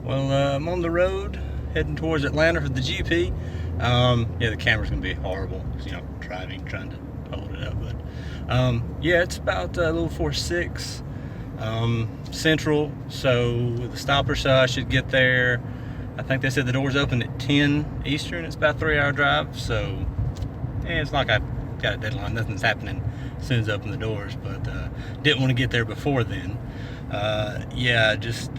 Well, I'm on the road heading towards Atlanta for the GP. Yeah, the camera's gonna be horrible, you know, driving, trying to hold it up. But yeah, it's about a little before 6 Central. So with the stopper, so I should get there. I think they said the doors open at 10 Eastern. It's about a 3-hour drive. So yeah, it's not like I've got a deadline. Nothing's happening as soon as I open the doors. But didn't want to get there before then. Yeah, just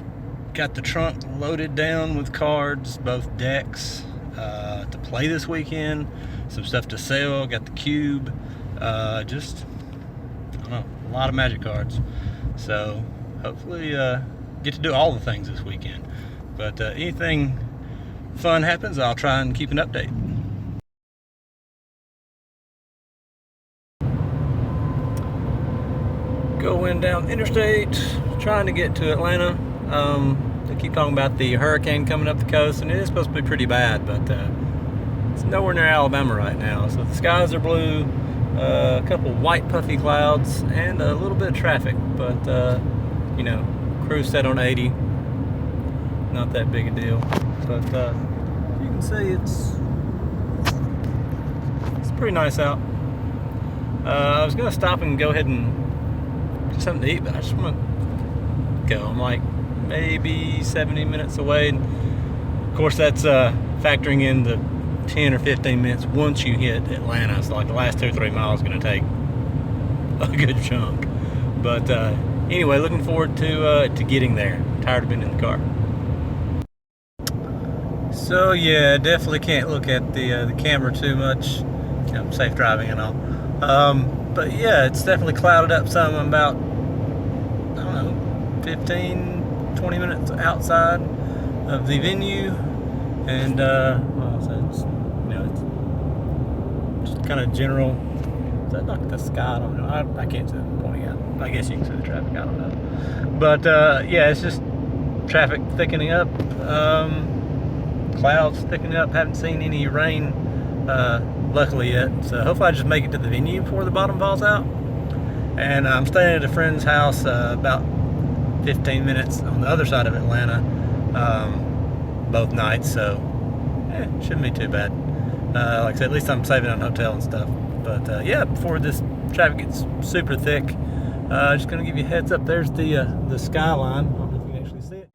got the trunk loaded down with cards, both decks to play this weekend, some stuff to sell, got the cube, just, I don't know, a lot of Magic cards. So hopefully get to do all the things this weekend. But anything fun happens, I'll try and keep an update. Going down the interstate, trying to get to Atlanta. They keep talking about the hurricane coming up the coast, and it is supposed to be pretty bad, but it's nowhere near Alabama right now. So the skies are blue, a couple white puffy clouds, and a little bit of traffic. But you know, cruise set on 80, not that big a deal. But you can see it's pretty nice out. I was gonna stop and go ahead and get something to eat, but I just want to go. I'm like maybe 70 minutes away. And of course, that's factoring in the 10 or 15 minutes once you hit Atlanta. So like the last 2 or 3 miles is going to take a good chunk. But anyway, looking forward to getting there. Tired of being in the car. So yeah, definitely can't look at the camera too much. You know, safe driving and all. But yeah, it's definitely clouded up some. I'm about, I don't know, 15-20 minutes outside of the venue, and well, so it's, you know, it's just kind of general. Is that like the sky? I don't know. I can't see it pointing out. I guess you can see the traffic. I don't know. But yeah, it's just traffic thickening up, clouds thickening up. Haven't seen any rain luckily yet, so hopefully I just make it to the venue before the bottom falls out. And I'm staying at a friend's house about 15 minutes on the other side of Atlanta, both nights, so it shouldn't be too bad. Like I said, at least I'm saving on hotel and stuff. But yeah, before this traffic gets super thick, just gonna give you a heads up. There's the skyline. I don't know if you can actually see it.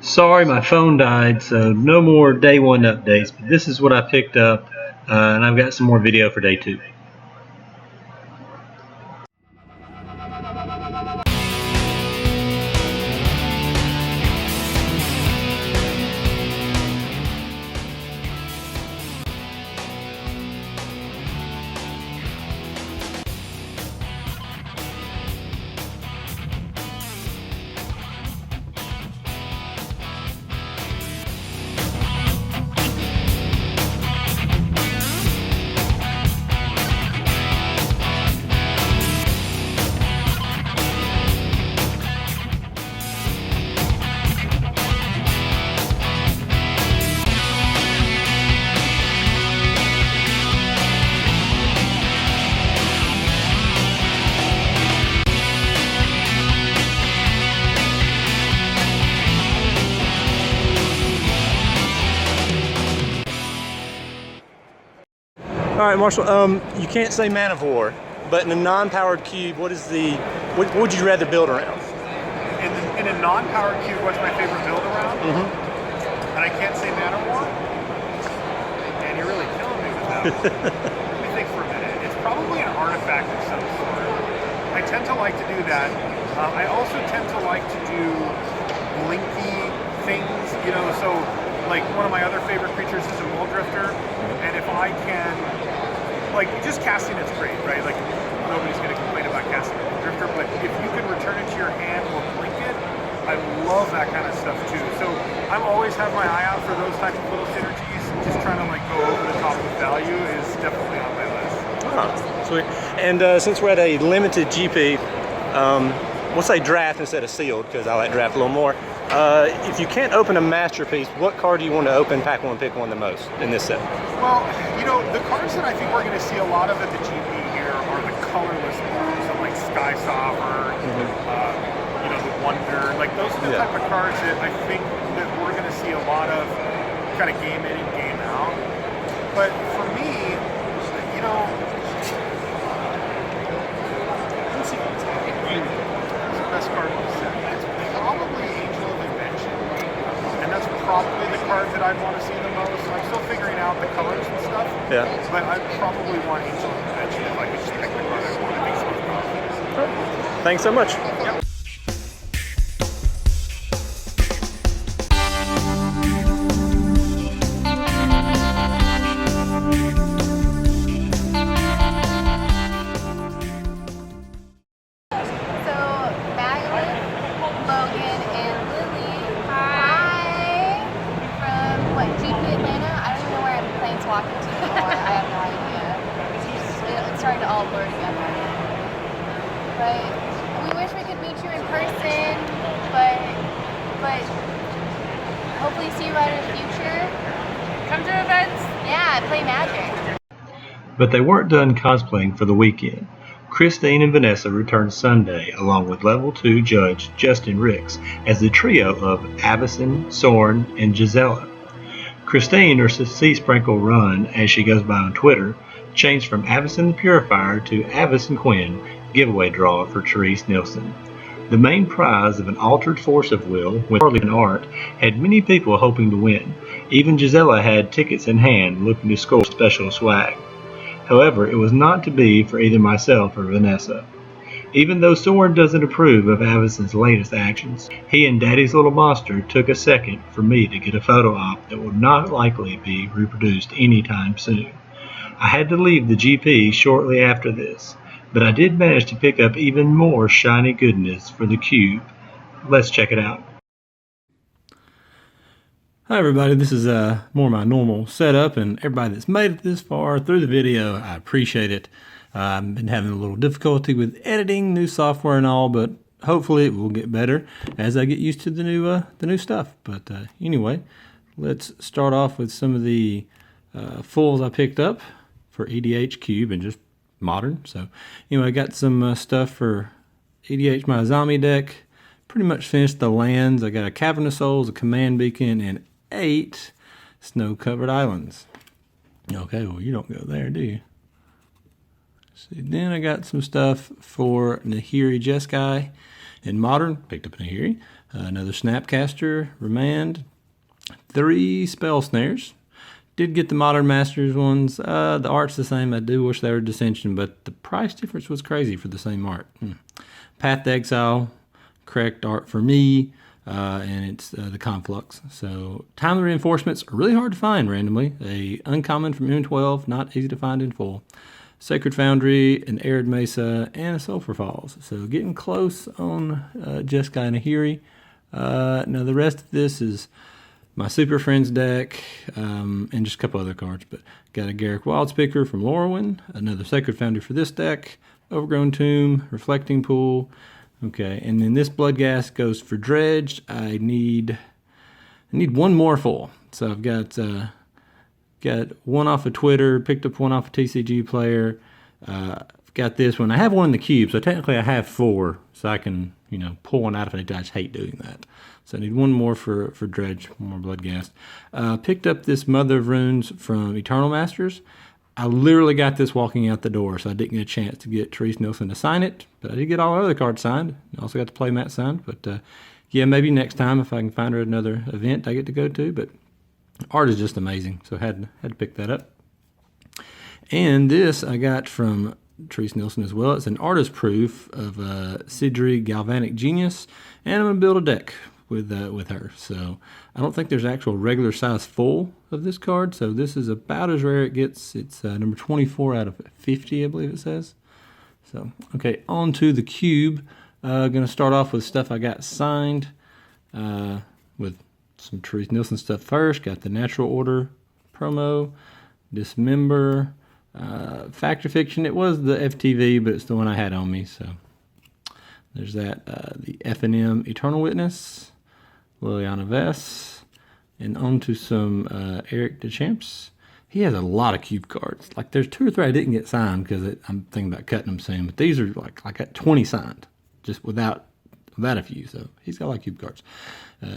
Sorry, my phone died, so no more day 1 updates. But this is what I picked up, and I've got some more video for day 2. All right, Marshall. You can't say Man of War, but in a non-powered cube, what would you rather build around? In a non-powered cube, what's my favorite build around? And I can't say Man of War. Man, you're really killing me with that one. Let me think for a minute. It's probably an artifact of some sort. I tend to like to do that. I also tend to like to do blinky things. You know, so like one of my other favorite creatures is a Mole Drifter, and if I can. Like, just casting it's great, right? Like, nobody's going to complain about casting a Drifter, but if you can return it to your hand or blink it, I love that kind of stuff too. So I'm always have my eye out for those types of little synergies. Just trying to like go over the top with value is definitely on my list. Oh, sweet. And since we're at a limited GP, we'll say draft instead of sealed because I like draft a little more. If you can't open a masterpiece, what card do you want to open, pack one, pick one the most in this set? Well, you know, the cards that I think we're going to see a lot of at the GP here are the colorless ones, so like Sky Sovereign, you know, the Wonder, like those are the type of cards that I think that we're going to see a lot of kind of game in and game out. But for me, you know, what's the best card in the set? It's probably Angel of Invention, and that's probably the card that I'd want to see the most. I'm still figuring out the colors and stuff, but I'd probably want Angel of Invention if I could just pick the card I want. I think it's most powerful. Thanks so much. Yep. Walking to anymore. I have no idea. It's starting to all blur together. But we wish we could meet you in person, but hopefully see you out in the future. Come to events. Yeah, play Magic. But they weren't done cosplaying for the weekend. Christine and Vanessa returned Sunday along with Level 2 Judge Justin Ricks as the trio of Avison, Soren, and Gisela. Christine, or Sea Sprinkle Run as she goes by on Twitter, changed from Avison the Purifier to Avison Quinn giveaway draw for Therese Nielsen. The main prize of an altered force of will with Harley and art had many people hoping to win. Even Gisela had tickets in hand looking to score special swag. However, it was not to be for either myself or Vanessa. Even though Soren doesn't approve of Avison's latest actions, he and Daddy's Little Monster took a second for me to get a photo op that would not likely be reproduced anytime soon. I had to leave the GP shortly after this, but I did manage to pick up even more shiny goodness for the cube. Let's check it out. Hi everybody, this is more my normal setup, and everybody that's made it this far through the video, I appreciate it. I've been having a little difficulty with editing, new software and all, but hopefully it will get better as I get used to the new stuff. But anyway, let's start off with some of the fulls I picked up for EDH Cube and just modern. So anyway, I got some stuff for EDH my zombie deck. Pretty much finished the lands. I got a Cavern of Souls, a Command Beacon, and 8 snow-covered islands. Okay, well you don't go there, do you? See, then I got some stuff for Nahiri Jeskai in modern. Picked up Nahiri. Another Snapcaster, Remand. 3 Spell Snares. Did get the Modern Masters ones. The art's the same. I do wish they were Dissension, but the price difference was crazy for the same art. Path to Exile, correct art for me, and it's the Conflux. So Time of Reinforcements are really hard to find randomly. A uncommon from M12, not easy to find in full. Sacred Foundry, an Arid Mesa, and a Sulphur Falls. So getting close on Jeskai and Nahiri. Now the rest of this is my Super Friends deck, and just a couple other cards. But got a Garruk Wildspeaker from Lorwyn, another Sacred Foundry for this deck, Overgrown Tomb, Reflecting Pool. Okay, and then this Bloodghast goes for Dredged. I need one more full. So I've got one off of Twitter, picked up one off of TCG Player. I've got this one. I have one in the cube, so technically I have 4, so I can, pull one out if I need to. I just hate doing that. So I need one more for Dredge, one more Bloodghast. Picked up this Mother of Runes from Eternal Masters. I literally got this walking out the door, so I didn't get a chance to get Therese Nielsen to sign it, but I did get all our other cards signed. I also got the playmat signed, but yeah, maybe next time if I can find her another event I get to go to, but art is just amazing, so had to pick that up. And this I got from Therese Nielsen as well. It's an artist proof of Sidri Galvanic Genius, and I'm going to build a deck with her. So I don't think there's actual regular size full of this card, so this is about as rare it gets. It's number 24 out of 50, I believe it says. So, okay, on to the cube. Going to start off with stuff I got signed with some Therese Nielsen stuff first. Got the Natural Order promo, Dismember, Fact or Fiction. It was the FTV, but it's the one I had on me, so There's that, the F&M Eternal Witness, Liliana Vess, and on to some Eric Deschamps. He has a lot of cube cards. Like there's 2 or 3 I didn't get signed because I'm thinking about cutting them soon. But these are like I got 20 signed, just without a few. So he's got a lot of cube cards.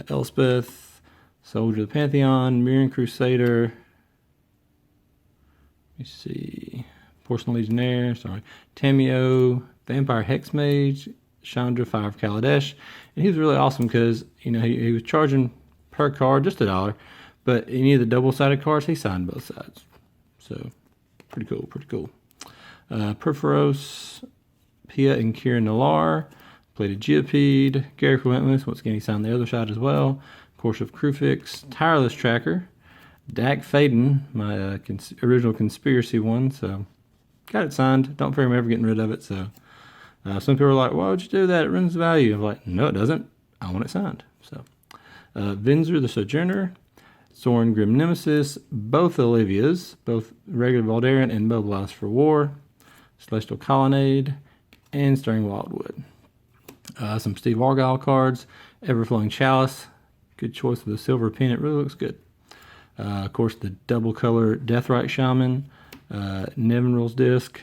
Elspeth, Soldier of the Pantheon, Mirren Crusader. Let me see. Porcelain Legionnaire, sorry. Tamio, Vampire Hexmage, Chandra, Fire of Kaladesh. And he was really awesome because, you know, he was charging per card just $1. But any of the double-sided cards, he signed both sides. So, pretty cool, pretty cool. Perforos, Pia and Kieran Nalar, Plated Geopede, Garrick Relentless, once again he signed the other side as well. Course of Crufix, Tireless Tracker, Dak Faden, my original Conspiracy one, so got it signed. Don't fear I'm ever getting rid of it, so some people are like, why would you do that? It ruins the value. I'm like, no, it doesn't. I want it signed. So, Vinzer the Sojourner, Soren Grim Nemesis, both Olivia's, both regular Valdarian and Mobilized for War, Celestial Colonnade, and Stirring Wildwood. Some Steve Argyle cards, Everflowing Chalice, good choice with the silver pin, it really looks good. Of course, the double color Deathrite Shaman, Nevinrul's Disc,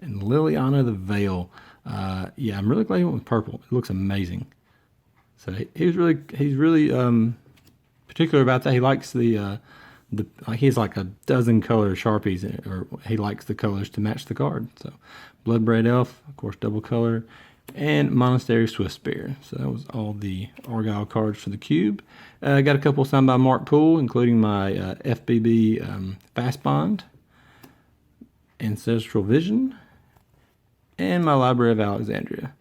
and Liliana the Veil. Yeah, I'm really glad he went with purple. It looks amazing. So he's really particular about that. He likes he has like a dozen color Sharpies, or he likes the colors to match the card. So Bloodbraid Elf, of course, double color, and Monastery Swiftspear. So that was all the Argyle cards for the cube. I got a couple signed by Mark Poole, including my FBB Fast Bond, Ancestral Vision, and my Library of Alexandria.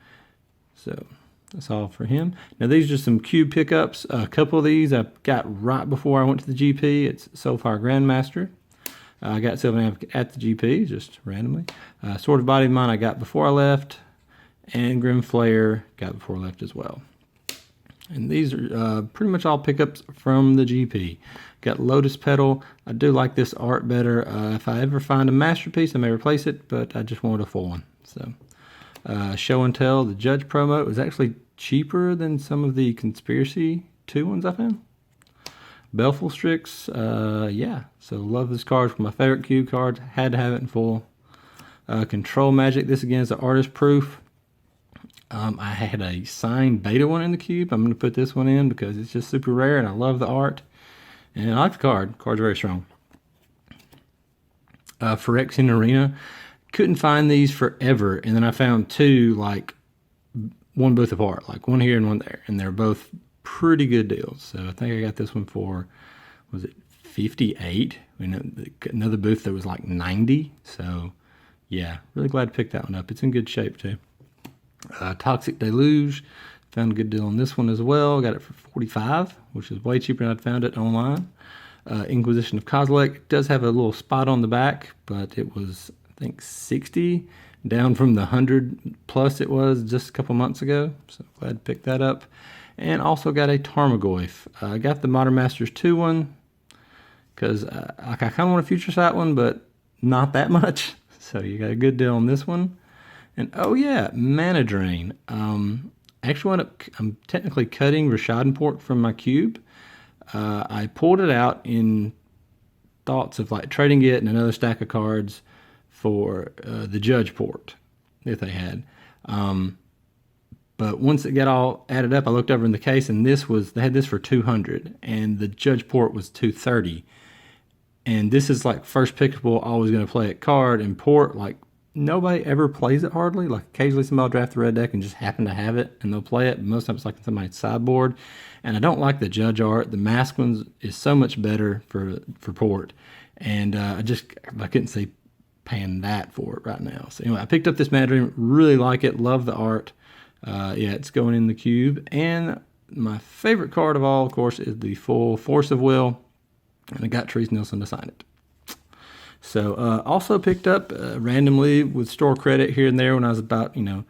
So that's all for him. Now these are just some cube pickups. A couple of these I got right before I went to the GP. It's Soulfire Grandmaster. I got Sylvan Advocate at the GP, just randomly. Sword of Body of Mine I got before I left. And Grim Flayer got before I left as well. And these are pretty much all pickups from the GP. Got Lotus Petal. I do like this art better. If I ever find a masterpiece, I may replace it, but I just wanted a full one. So, Show and Tell, the Judge promo, was actually cheaper than some of the Conspiracy 2 ones I found. Belful Strix, yeah. So love this card. It's my favorite cube cards. Had to have it in full. Control Magic. This again is the artist proof. I had a signed beta one in the cube. I'm going to put this one in because it's just super rare and I love the art. And I like the card. The card's very strong. Phyrexian Arena. Couldn't find these forever. And then I found 2, like, one booth apart. Like, one here and one there. And they're both pretty good deals. So I think I got this one for, was it 58? Another booth that was like 90. So, yeah. Really glad to pick that one up. It's in good shape, too. Toxic Deluge, found a good deal on this one as well. Got it for 45, which is way cheaper than I'd found it online. Inquisition of Kozilek, it does have a little spot on the back, but it was, I think, 60, down from the 100 plus it was just a couple months ago. So glad to pick that up. And also got a Tarmogoyf. I got the Modern Masters 2 one because I kind of want a Future Sight one, but not that much. So you got a good deal on this one. And oh yeah, Mana Drain. Actually, I'm technically cutting Rishadenport from my cube. I pulled it out in thoughts of like trading it and another stack of cards for the Judge port that they had. But once it got all added up, I looked over in the case and they had this for 200 and the Judge port was 230. And this is like first pickable, always going to play it card and port. Like nobody ever plays it hardly. Like occasionally somebody will draft the red deck and just happen to have it and they'll play it. Most times it's like in somebody's sideboard. And I don't like the Judge art. The Mask ones is so much better for port. And I couldn't see paying that for it right now. So anyway, I picked up this Mandarin, really like it, love the art. Yeah, it's going in the cube. And my favorite card of all, of course, is the full Force of Will. And I got Therese Nielsen to sign it. So also picked up randomly with store credit here and there when I was about, $10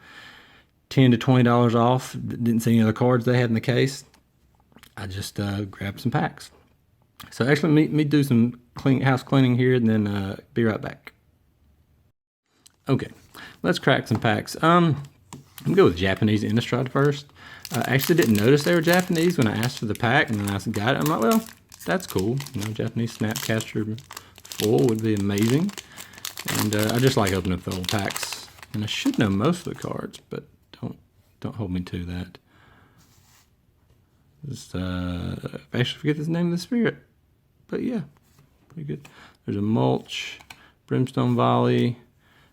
to $20 off. Didn't see any other cards they had in the case. I just grabbed some packs. So actually, me do some house cleaning here and then be right back. Okay, let's crack some packs. I'm gonna go with Japanese Innistrad first. I actually didn't notice they were Japanese when I asked for the pack, and then I got it. I'm like, well, that's cool. You know, Japanese Snapcaster full would be amazing. And I just like opening up the old packs. And I should know most of the cards, but don't hold me to that. Just, I actually forget the name of the spirit. But yeah, pretty good. There's a Mulch, Brimstone Volley,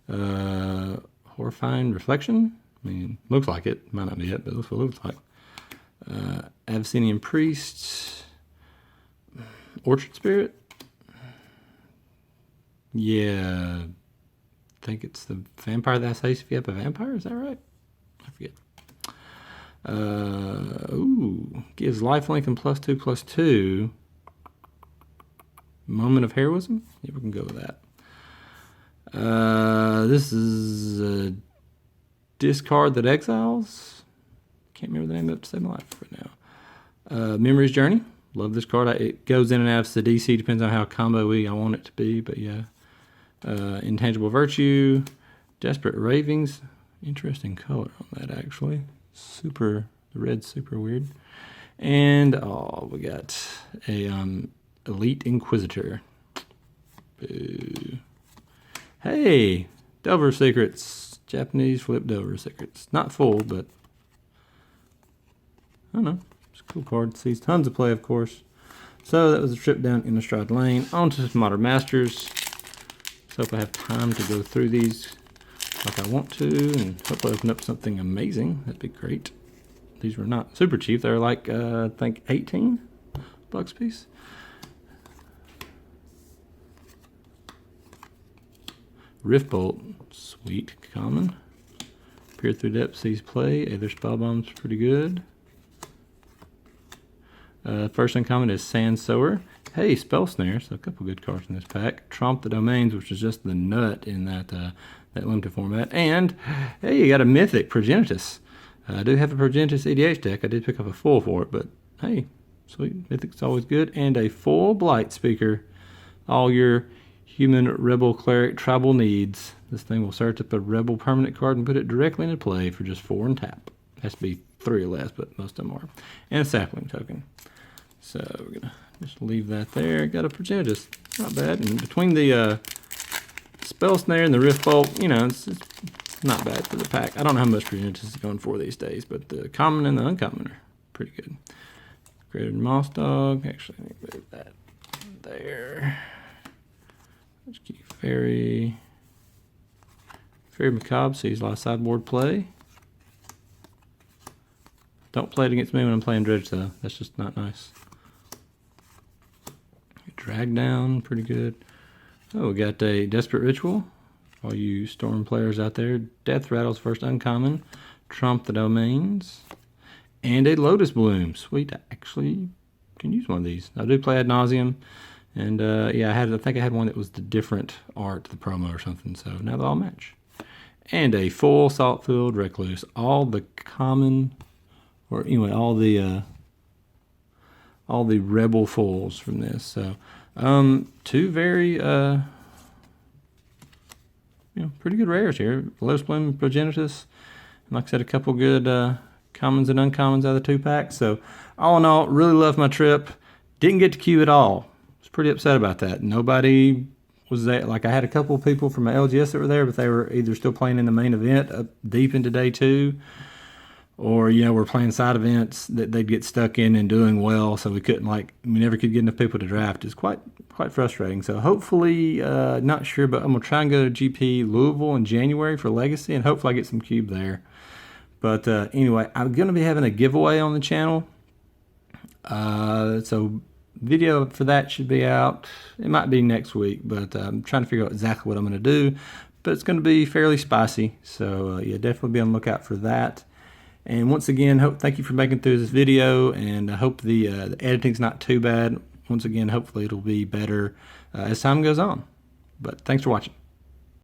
Horrifying Reflection. I mean, looks like it. Might not be it, but that's what it looks like. Abyssinian Priest, Orchard Spirit. Yeah, I think it's the vampire that says if you have a vampire. Is that right? I forget. Ooh, gives lifelink and +2/+2. Moment of Heroism. Yeah, we can go with that. This is a discard that exiles. Can't remember the name of it to save my life right now. Memory's Journey. Love this card. It goes in and out of the DC. Depends on how combo-y I want it to be, but yeah. Intangible Virtue. Desperate Ravings. Interesting color on that, actually. The red's super weird. And we got a Elite Inquisitor. Boo. Hey, Delver Secrets. Japanese flip Delver Secrets. Not full, but I don't know. It's a cool card. Sees tons of play, of course. So that was a trip down Innistrad Lane. On to some Modern Masters. So hope I have time to go through these like I want to, and hopefully open up something amazing. That'd be great. These were not super cheap. They're like, I think 18 bucks a piece. Riftbolt, sweet, common. Peer through depth, sees play. Aether Spellbomb's pretty good. First uncommon is Sand Sower. Hey, Spell Snare, so a couple good cards in this pack. Tromp the Domains, which is just the nut in that limited format. And, hey, you got a Mythic, Progenitus. I do have a Progenitus EDH deck. I did pick up a full for it, but hey, sweet. Mythic's always good. And a full Blight Speaker. All your human rebel cleric tribal needs. This thing will search up a rebel permanent card and put it directly into play for just 4 and tap. Has to be 3 or less, but most of them are. And a sapling token. So we're gonna just leave that there. Got a Progenitus, not bad. And between the Spell Snare and the Rift Bolt, you know, it's not bad for the pack. I don't know how much Progenitus is going for these days, but the common and the uncommon are pretty good. Greater Moss Dog. Actually, let me move that there. Let's keep Fairy Macabre sees a lot of sideboard play. Don't play it against me when I'm playing Dredge, though. That's just not nice. Drag Down, pretty good. Oh, we got a Desperate Ritual. All you Storm players out there. Death Rattle's first uncommon. Trump the Domains. And a Lotus Bloom. Sweet, I actually can use one of these. I do play Ad Nauseam. And yeah, I think I had one that was the different art, the promo or something. So now they all match. And a full Saltfield Recluse. All the common, or anyway, all the rebel fulls from this. So two very pretty good rares here. Lotus Bloom, Progenitus, and like I said, a couple good commons and uncommons out of the 2-pack. So all in all, really loved my trip. Didn't get to queue at all. Was pretty upset about that. Nobody was there. Like, I had a couple of people from my LGS that were there, but they were either still playing in the main event up deep into day 2, or, you know, we're playing side events that they'd get stuck in and doing well, so we never could get enough people to draft. It's quite frustrating. So hopefully, not sure, but I'm going to try and go to GP Louisville in January for Legacy, and hopefully I get some cube there. But anyway, I'm going to be having a giveaway on the channel. So video for that should be out. It might be next week, but I'm trying to figure out exactly what I'm going to do. But it's going to be fairly spicy, so yeah, definitely be on the lookout for that. And once again, thank you for making through this video, and I hope the editing's not too bad. Once again, hopefully it'll be better as time goes on. But thanks for watching.